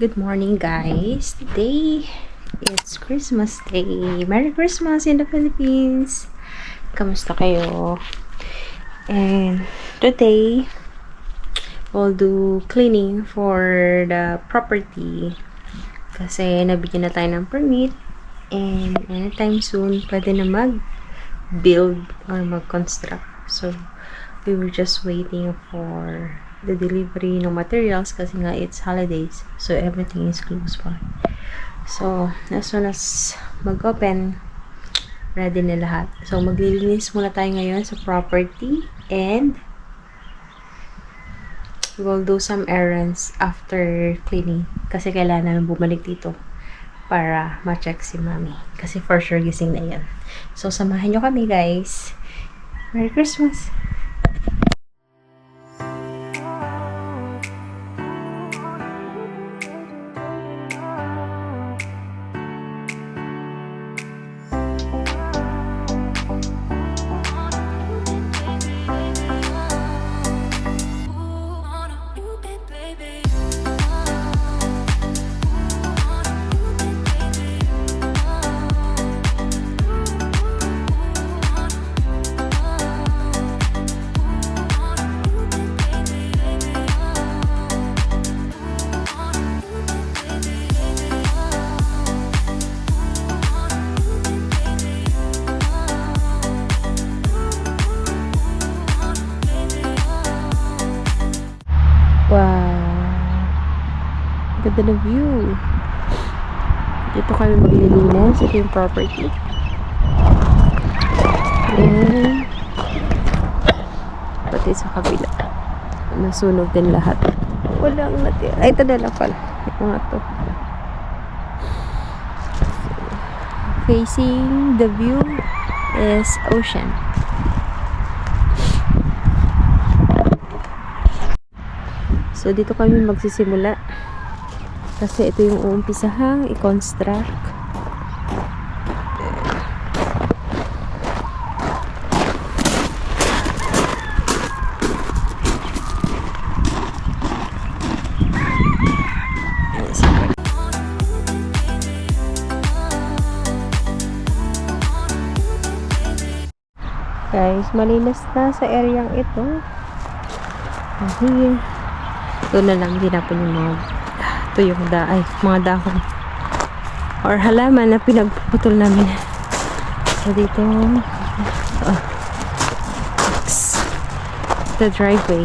Good morning, guys. Today, it's Christmas Day. Merry Christmas in the Philippines. Kamusta kayo? And today, we'll do cleaning for the property. Kasi nabigyan na tayo ng permit. And anytime soon, pwede na mag-build or mag-construct. So, we were just waiting for the delivery ng materials kasi nga it's holidays, so everything is closed pa. So as soon as mag-open, ready na lahat. So maglilinis muna tayo ngayon sa property and we'll do some errands after cleaning kasi kailangan namin bumalik dito para ma-check si mami kasi for sure gising na yan. So samahan nyo kami, guys. Merry Christmas! Wow! Ganda ng view. Dito kami maglilinis. Ito yung property. And pati sa kabila. Nasunog din lahat. Walang natira. Ay, ito na lang pala. Yung mga to. Facing the view is ocean. So, dito kami magsisimula. Kasi ito yung uumpisahang i-construct. Guys, malinis na sa areang ito. Here. Ito na lang dinapon yung mga mga dahon or halaman na pinagpuputol namin. So dito the driveway.